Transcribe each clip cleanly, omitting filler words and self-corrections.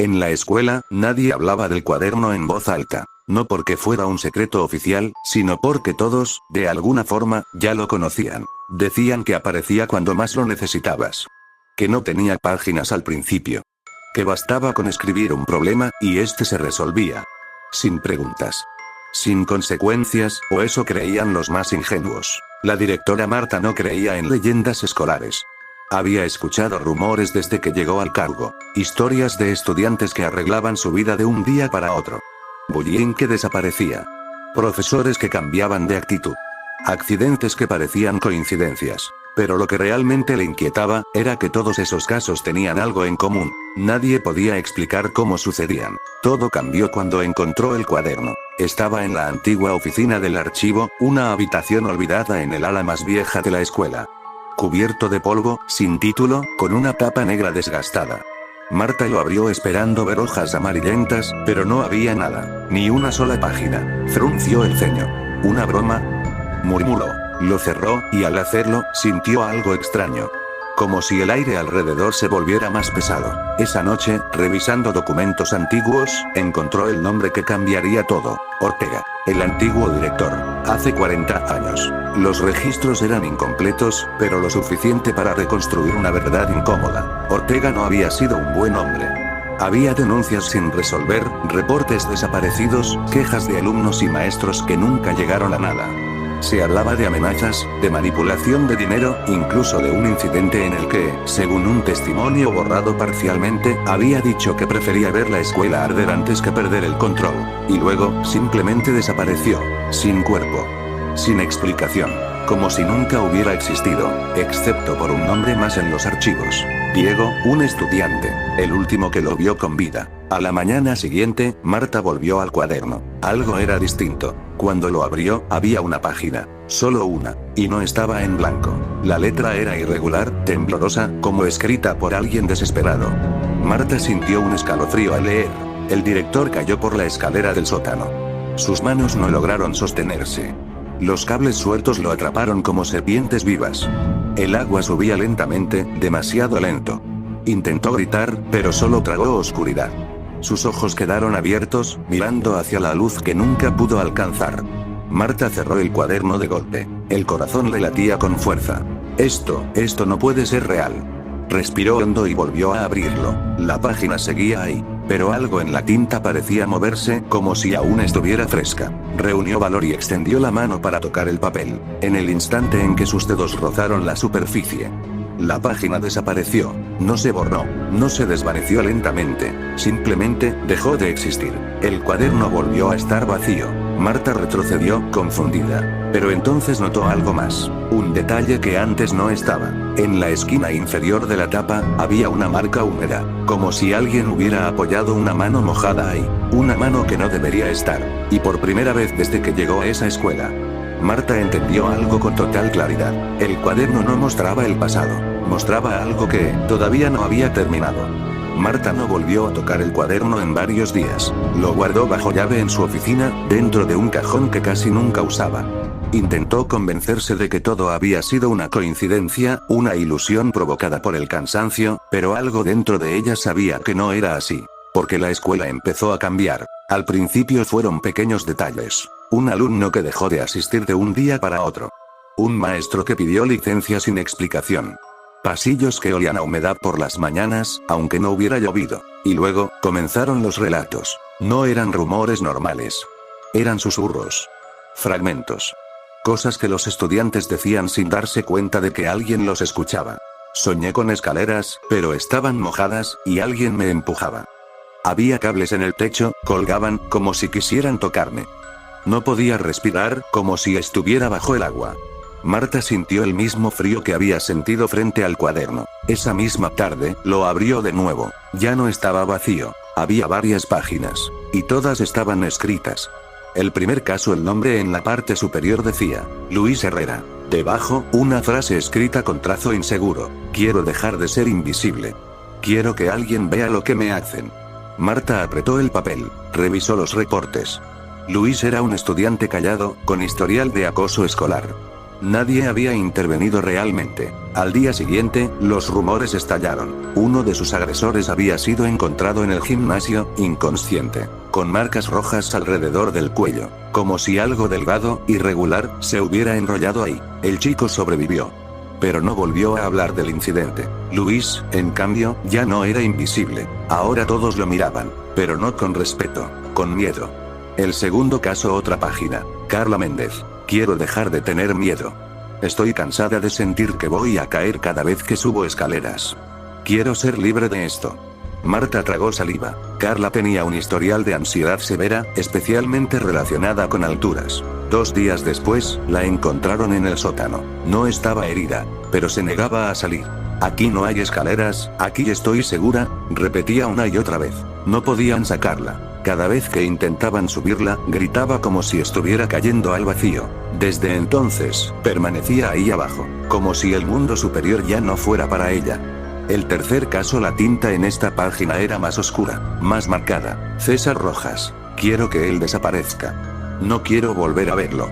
En la escuela, nadie hablaba del cuaderno en voz alta. No porque fuera un secreto oficial, sino porque todos, de alguna forma, ya lo conocían. Decían que aparecía cuando más lo necesitabas. Que no tenía páginas al principio. Que bastaba con escribir un problema, y este se resolvía. Sin preguntas. Sin consecuencias, o eso creían los más ingenuos. La directora Marta no creía en leyendas escolares. Había escuchado rumores desde que llegó al cargo. Historias de estudiantes que arreglaban su vida de un día para otro. Bullying que desaparecía. Profesores que cambiaban de actitud. Accidentes que parecían coincidencias. Pero lo que realmente le inquietaba, era que todos esos casos tenían algo en común. Nadie podía explicar cómo sucedían. Todo cambió cuando encontró el cuaderno. Estaba en la antigua oficina del archivo, una habitación olvidada en el ala más vieja de la escuela. Cubierto de polvo, sin título, con una tapa negra desgastada. Marta lo abrió esperando ver hojas amarillentas, pero no había nada, ni una sola página. Frunció el ceño. ¿Una broma?, murmuró. Lo cerró, y al hacerlo, sintió algo extraño. Como si el aire alrededor se volviera más pesado. Esa noche, revisando documentos antiguos, encontró el nombre que cambiaría todo. Ortega. El antiguo director. Hace 40 años. Los registros eran incompletos, pero lo suficiente para reconstruir una verdad incómoda. Ortega no había sido un buen hombre. Había denuncias sin resolver, reportes desaparecidos, quejas de alumnos y maestros que nunca llegaron a nada. Se hablaba de amenazas, de manipulación de dinero, incluso de un incidente en el que, según un testimonio borrado parcialmente, había dicho que prefería ver la escuela arder antes que perder el control. Y luego, simplemente desapareció. Sin cuerpo. Sin explicación. Como si nunca hubiera existido, excepto por un nombre más en los archivos. Diego, un estudiante. El último que lo vio con vida. A la mañana siguiente, Marta volvió al cuaderno. Algo era distinto. Cuando lo abrió, había una página. Solo una. Y no estaba en blanco. La letra era irregular, temblorosa, como escrita por alguien desesperado. Marta sintió un escalofrío al leer. El director cayó por la escalera del sótano. Sus manos no lograron sostenerse. Los cables sueltos lo atraparon como serpientes vivas. El agua subía lentamente, demasiado lento. Intentó gritar, pero solo tragó oscuridad. Sus ojos quedaron abiertos, mirando hacia la luz que nunca pudo alcanzar. Marta cerró el cuaderno de golpe. El corazón le latía con fuerza. Esto no puede ser real. Respiró hondo y volvió a abrirlo. La página seguía ahí, pero algo en la tinta parecía moverse, como si aún estuviera fresca. Reunió valor y extendió la mano para tocar el papel. En el instante en que sus dedos rozaron la superficie, la página desapareció. No se borró, no se desvaneció lentamente, simplemente dejó de existir. El cuaderno volvió a estar vacío. Marta retrocedió, confundida. Pero entonces notó algo más. Un detalle que antes no estaba. En la esquina inferior de la tapa, había una marca húmeda. Como si alguien hubiera apoyado una mano mojada ahí. Una mano que no debería estar. Y por primera vez desde que llegó a esa escuela, Marta entendió algo con total claridad. El cuaderno no mostraba el pasado. Mostraba algo que, todavía no había terminado. Marta no volvió a tocar el cuaderno en varios días. Lo guardó bajo llave en su oficina, dentro de un cajón que casi nunca usaba. Intentó convencerse de que todo había sido una coincidencia, una ilusión provocada por el cansancio, pero algo dentro de ella sabía que no era así. Porque la escuela empezó a cambiar. Al principio fueron pequeños detalles. Un alumno que dejó de asistir de un día para otro. Un maestro que pidió licencia sin explicación. Pasillos que olían a humedad por las mañanas, aunque no hubiera llovido. Y luego, comenzaron los relatos. No eran rumores normales. Eran susurros. Fragmentos. Cosas que los estudiantes decían sin darse cuenta de que alguien los escuchaba. Soñé con escaleras, pero estaban mojadas, y alguien me empujaba. Había cables en el techo, colgaban, como si quisieran tocarme. No podía respirar, como si estuviera bajo el agua. Marta sintió el mismo frío que había sentido frente al cuaderno. Esa misma tarde, lo abrió de nuevo. Ya no estaba vacío. Había varias páginas. Y todas estaban escritas. El primer caso, el nombre en la parte superior decía, Luis Herrera. Debajo, una frase escrita con trazo inseguro. Quiero dejar de ser invisible. Quiero que alguien vea lo que me hacen. Marta apretó el papel. Revisó los reportes. Luis era un estudiante callado, con historial de acoso escolar. Nadie había intervenido realmente. Al día siguiente, los rumores estallaron. Uno de sus agresores había sido encontrado en el gimnasio, inconsciente, con marcas rojas alrededor del cuello, como si algo delgado, irregular, se hubiera enrollado ahí. El chico sobrevivió, pero no volvió a hablar del incidente. Luis, en cambio, ya no era invisible. Ahora todos lo miraban, pero no con respeto, con miedo. El segundo caso, otra página. Carla Méndez. Quiero dejar de tener miedo. Estoy cansada de sentir que voy a caer cada vez que subo escaleras. Quiero ser libre de esto. Marta tragó saliva. Carla tenía un historial de ansiedad severa, especialmente relacionada con alturas. 2 días después, la encontraron en el sótano. No estaba herida, pero se negaba a salir. Aquí no hay escaleras, aquí estoy segura, repetía una y otra vez. No podían sacarla. Cada vez que intentaban subirla, gritaba como si estuviera cayendo al vacío. Desde entonces, permanecía ahí abajo, como si el mundo superior ya no fuera para ella. El tercer caso, la tinta en esta página era más oscura, más marcada. César Rojas. Quiero que él desaparezca. No quiero volver a verlo.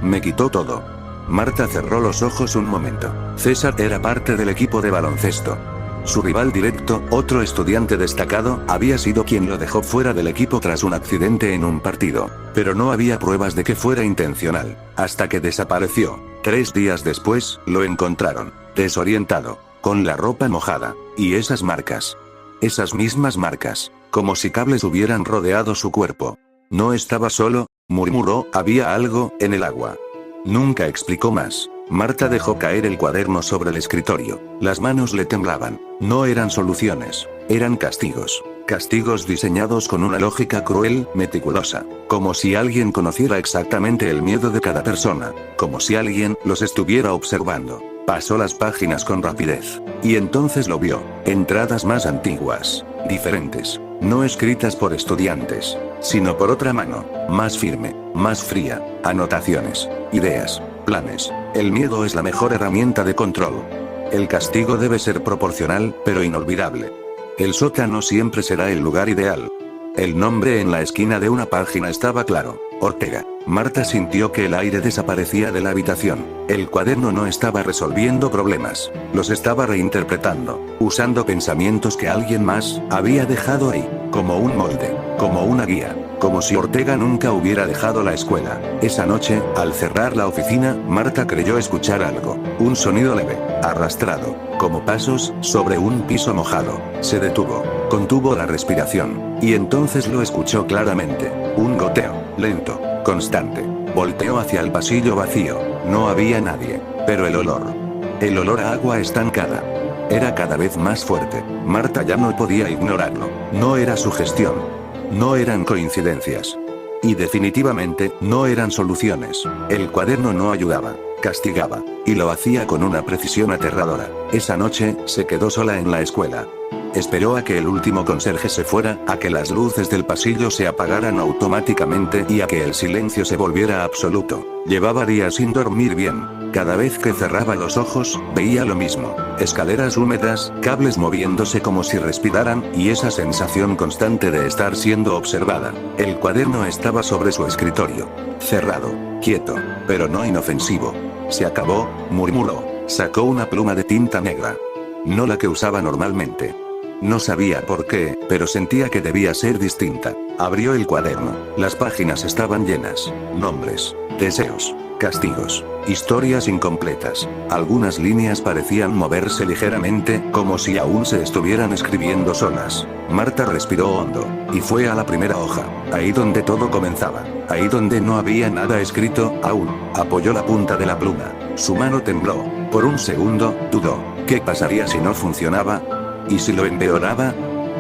Me quitó todo. Marta cerró los ojos un momento. César era parte del equipo de baloncesto. Su rival directo, otro estudiante destacado, había sido quien lo dejó fuera del equipo tras un accidente en un partido. Pero no había pruebas de que fuera intencional, hasta que desapareció. 3 días después, lo encontraron, desorientado, con la ropa mojada, y esas marcas. Esas mismas marcas, como si cables hubieran rodeado su cuerpo. No estaba solo, murmuró, había algo en el agua. Nunca explicó más. Marta dejó caer el cuaderno sobre el escritorio. Las manos le temblaban. No eran soluciones, eran castigos. Castigos diseñados con una lógica cruel, meticulosa. Como si alguien conociera exactamente el miedo de cada persona. Como si alguien los estuviera observando. Pasó las páginas con rapidez. Y entonces lo vio. Entradas más antiguas. Diferentes. No escritas por estudiantes, sino por otra mano. Más firme, más fría. Anotaciones. Ideas. Planes. El miedo es la mejor herramienta de control. El castigo debe ser proporcional, pero inolvidable. El sótano siempre será el lugar ideal. El nombre en la esquina de una página estaba claro. Ortega. Marta sintió que el aire desaparecía de la habitación. El cuaderno no estaba resolviendo problemas. Los estaba reinterpretando, usando pensamientos que alguien más había dejado ahí, como un molde, como una guía. Como si Ortega nunca hubiera dejado la escuela. Esa noche, al cerrar la oficina, Marta creyó escuchar algo. Un sonido leve, arrastrado, como pasos sobre un piso mojado. Se detuvo, contuvo la respiración, y entonces lo escuchó claramente. Un goteo, lento, constante. Volteó hacia el pasillo vacío. No había nadie, pero el olor a agua estancada, era cada vez más fuerte. Marta ya no podía ignorarlo. No era sugestión. No eran coincidencias. Y definitivamente, no eran soluciones. El cuaderno no ayudaba, castigaba, y lo hacía con una precisión aterradora. Esa noche, se quedó sola en la escuela. Esperó a que el último conserje se fuera, a que las luces del pasillo se apagaran automáticamente y a que el silencio se volviera absoluto. Llevaba días sin dormir bien. Cada vez que cerraba los ojos, veía lo mismo. Escaleras húmedas, cables moviéndose como si respiraran, y esa sensación constante de estar siendo observada. El cuaderno estaba sobre su escritorio. Cerrado, quieto, pero no inofensivo. Se acabó, murmuró. Sacó una pluma de tinta negra. No la que usaba normalmente. No sabía por qué, pero sentía que debía ser distinta. Abrió el cuaderno. Las páginas estaban llenas. Nombres, deseos, castigos, historias incompletas. Algunas líneas parecían moverse ligeramente, como si aún se estuvieran escribiendo solas. Marta respiró hondo, y fue a la primera hoja, ahí donde todo comenzaba, ahí donde no había nada escrito, aún. Apoyó la punta de la pluma. Su mano tembló. Por un segundo, dudó. ¿Qué pasaría si no funcionaba? ¿Y si lo empeoraba?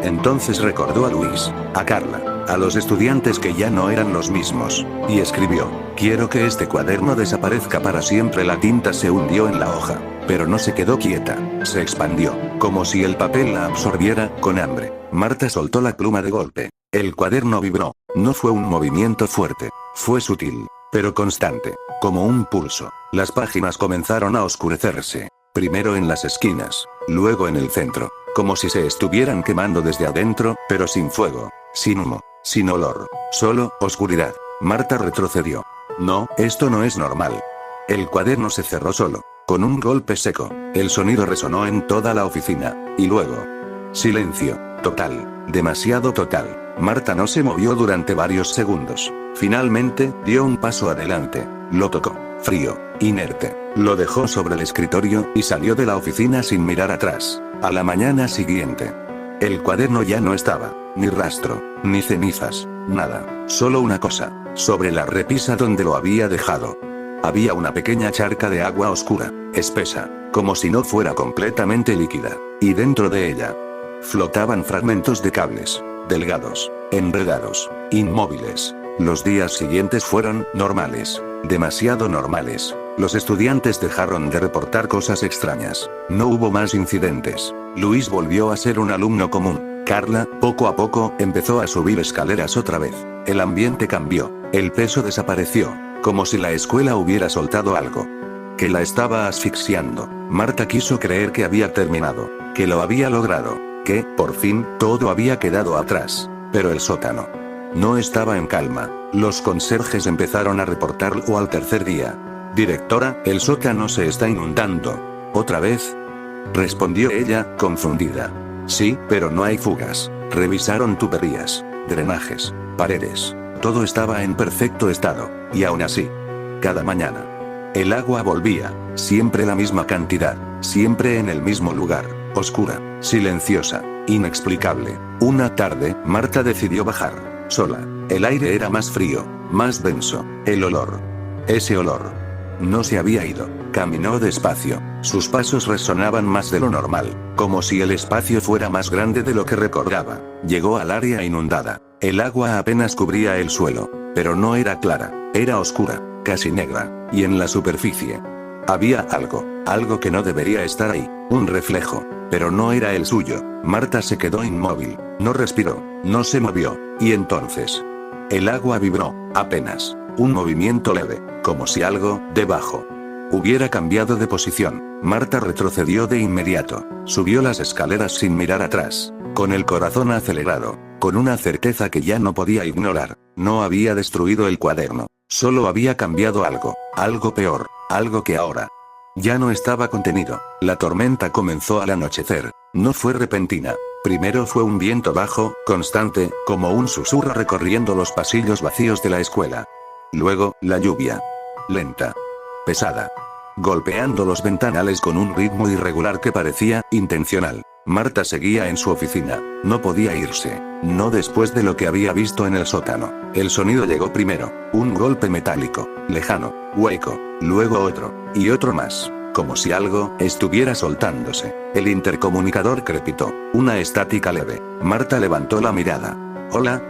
Entonces recordó a Luis, a Carla, a los estudiantes que ya no eran los mismos, y escribió: quiero que este cuaderno desaparezca para siempre. La tinta se hundió en la hoja, pero no se quedó quieta, se expandió, como si el papel la absorbiera, con hambre. Marta soltó la pluma de golpe. El cuaderno vibró. No fue un movimiento fuerte, fue sutil, pero constante, como un pulso. Las páginas comenzaron a oscurecerse. Primero en las esquinas, luego en el centro, como si se estuvieran quemando desde adentro, pero sin fuego, sin humo, sin olor, solo oscuridad. Marta retrocedió. No, esto no es normal. El cuaderno se cerró solo. Con un golpe seco, el sonido resonó en toda la oficina, y luego... silencio. Total. Demasiado total. Marta no se movió durante varios segundos. Finalmente, dio un paso adelante. Lo tocó. Frío. Inerte. Lo dejó sobre el escritorio, y salió de la oficina sin mirar atrás. A la mañana siguiente. El cuaderno ya no estaba. Ni rastro. Ni cenizas. Nada. Solo una cosa. Sobre la repisa donde lo había dejado. Había una pequeña charca de agua oscura, espesa, como si no fuera completamente líquida. Y dentro de ella flotaban fragmentos de cables, delgados, enredados, inmóviles. Los días siguientes fueron normales, demasiado normales. Los estudiantes dejaron de reportar cosas extrañas. No hubo más incidentes. Luis volvió a ser un alumno común. Carla, poco a poco, empezó a subir escaleras otra vez. El ambiente cambió. El peso desapareció, como si la escuela hubiera soltado algo que la estaba asfixiando. Marta quiso creer que había terminado, que lo había logrado, que, por fin, todo había quedado atrás. Pero el sótano no estaba en calma. Los conserjes empezaron a reportarlo al tercer día. Directora, el sótano se está inundando. ¿Otra vez?, respondió ella, confundida. Sí, pero no hay fugas. Revisaron tuberías, drenajes, paredes. Todo estaba en perfecto estado, y aún así, cada mañana, el agua volvía, siempre la misma cantidad, siempre en el mismo lugar, oscura, silenciosa, inexplicable. Una tarde, Marta decidió bajar, sola. El aire era más frío, más denso. El olor. Ese olor. No se había ido. Caminó despacio. Sus pasos resonaban más de lo normal, como si el espacio fuera más grande de lo que recordaba. Llegó al área inundada. El agua apenas cubría el suelo, pero no era clara, era oscura, casi negra, y en la superficie había algo que no debería estar ahí, un reflejo, pero no era el suyo. Marta se quedó inmóvil, no respiró, no se movió, y entonces el agua vibró, apenas, un movimiento leve, como si algo, debajo, hubiera cambiado de posición. Marta retrocedió de inmediato, subió las escaleras sin mirar atrás, con el corazón acelerado, con una certeza que ya no podía ignorar. No había destruido el cuaderno, solo había cambiado algo peor, algo que ahora ya no estaba contenido. La tormenta comenzó al anochecer. No fue repentina. Primero fue un viento bajo, constante, como un susurro recorriendo los pasillos vacíos de la escuela. Luego, la lluvia. Lenta. Pesada. Golpeando los ventanales con un ritmo irregular que parecía intencional. Marta seguía en su oficina. No podía irse. No después de lo que había visto en el sótano. El sonido llegó primero. Un golpe metálico. Lejano. Hueco. Luego otro. Y otro más. Como si algo estuviera soltándose. El intercomunicador crepitó. Una estática leve. Marta levantó la mirada. «Hola»,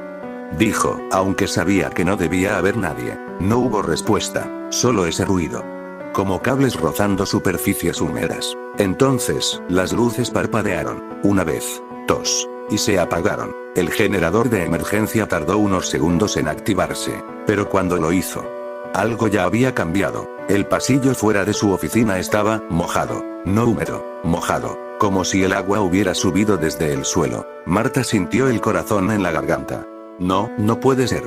dijo, aunque sabía que no debía haber nadie. No hubo respuesta. Solo ese ruido. Como cables rozando superficies húmedas. Entonces, las luces parpadearon. Una vez. Dos. Y se apagaron. El generador de emergencia tardó unos segundos en activarse. Pero cuando lo hizo, algo ya había cambiado. El pasillo fuera de su oficina estaba mojado. No húmedo, mojado. Como si el agua hubiera subido desde el suelo. Marta sintió el corazón en la garganta. No, no puede ser.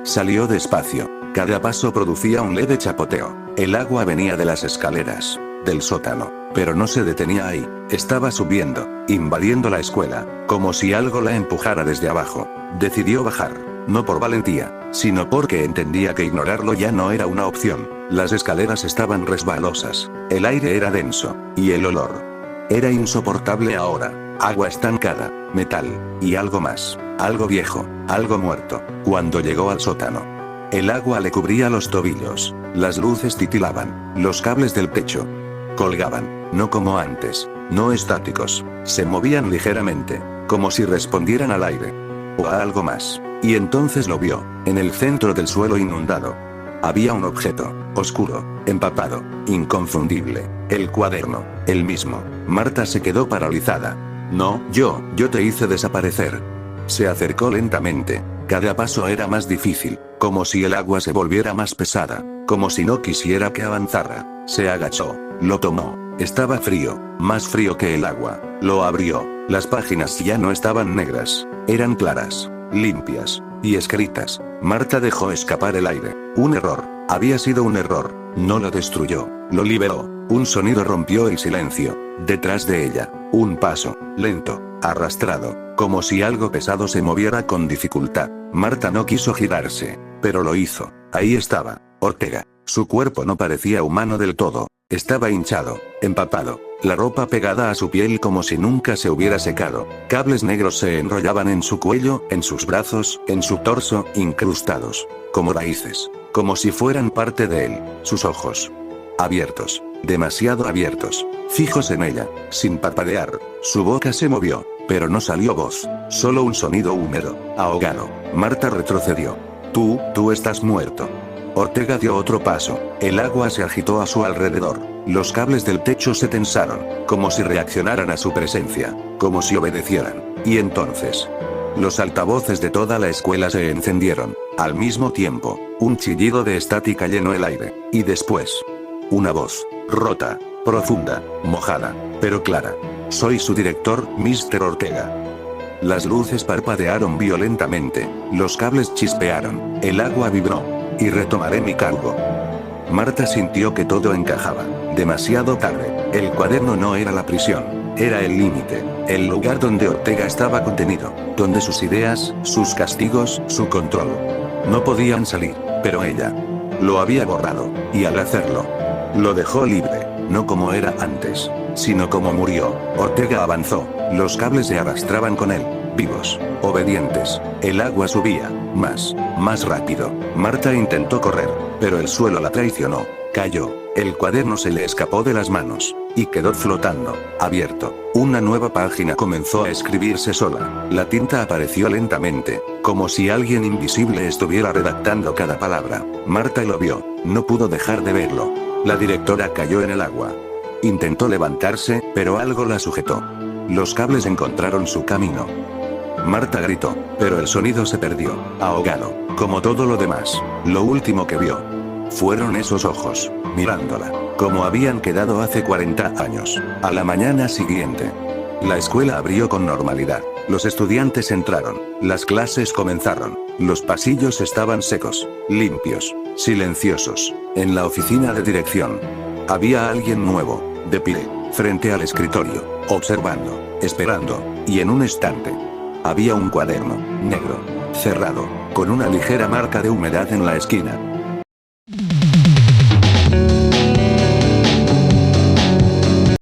Salió despacio. Cada paso producía un leve chapoteo. El agua venía de las escaleras, del sótano, pero no se detenía ahí. Estaba subiendo, invadiendo la escuela, como si algo la empujara desde abajo. Decidió bajar, no por valentía, sino porque entendía que ignorarlo ya no era una opción. Las escaleras estaban resbalosas, el aire era denso, y el olor era insoportable ahora. Agua estancada, metal, y algo más, algo viejo, algo muerto. Cuando llegó al sótano, el agua le cubría los tobillos, las luces titilaban, los cables del techo colgaban, no como antes, no estáticos, se movían ligeramente, como si respondieran al aire, o a algo más. Y entonces lo vio, en el centro del suelo inundado. Había un objeto, oscuro, empapado, inconfundible, el cuaderno, el mismo. Marta se quedó paralizada. No, yo te hice desaparecer. Se acercó lentamente. Cada paso era más difícil, como si el agua se volviera más pesada, como si no quisiera que avanzara. Se agachó, lo tomó. Estaba frío, más frío que el agua. Lo abrió. Las páginas ya no estaban negras, eran claras, limpias, y escritas. Marta dejó escapar el aire. Un error. Había sido un error. No lo destruyó. Lo liberó. Un sonido rompió el silencio. Detrás de ella. Un paso. Lento. Arrastrado. Como si algo pesado se moviera con dificultad. Marta no quiso girarse. Pero lo hizo. Ahí estaba. Ortega. Su cuerpo no parecía humano del todo. Estaba hinchado. Empapado. La ropa pegada a su piel como si nunca se hubiera secado. Cables negros se enrollaban en su cuello, en sus brazos, en su torso, incrustados. Como raíces. Como si fueran parte de él. Sus ojos. Abiertos. Demasiado abiertos. Fijos en ella. Sin parpadear. Su boca se movió. Pero no salió voz. Solo un sonido húmedo. Ahogado. Marta retrocedió. Tú estás muerto. Ortega dio otro paso. El agua se agitó a su alrededor. Los cables del techo se tensaron, como si reaccionaran a su presencia, como si obedecieran. Y entonces, los altavoces de toda la escuela se encendieron. Al mismo tiempo, un chillido de estática llenó el aire. Y después, una voz, rota, profunda, mojada, pero clara. Soy su director, Mr. Ortega. Las luces parpadearon violentamente, los cables chispearon, el agua vibró. Y retomaré mi cargo. Marta sintió que todo encajaba. Demasiado tarde. El cuaderno no era la prisión. Era el límite. El lugar donde Ortega estaba contenido. Donde sus ideas, sus castigos, su control. No podían salir. Pero ella lo había borrado. Y al hacerlo, lo dejó libre. No como era antes. Sino como murió. Ortega avanzó. Los cables se arrastraban con él. Vivos. Obedientes. El agua subía. Más rápido. Marta intentó correr, pero el suelo la traicionó. Cayó. El cuaderno se le escapó de las manos. Y quedó flotando, abierto. Una nueva página comenzó a escribirse sola. La tinta apareció lentamente, como si alguien invisible estuviera redactando cada palabra. Marta lo vio. No pudo dejar de verlo. La directora cayó en el agua. Intentó levantarse, pero algo la sujetó. Los cables encontraron su camino. Marta gritó, pero el sonido se perdió, ahogado, como todo lo demás. Lo último que vio fueron esos ojos, mirándola, como habían quedado hace 40 años. A la mañana siguiente, la escuela abrió con normalidad. Los estudiantes entraron, las clases comenzaron, los pasillos estaban secos, limpios, silenciosos. En la oficina de dirección, había alguien nuevo, de pie, frente al escritorio, observando, esperando, y en un estante había un cuaderno, negro, cerrado, con una ligera marca de humedad en la esquina.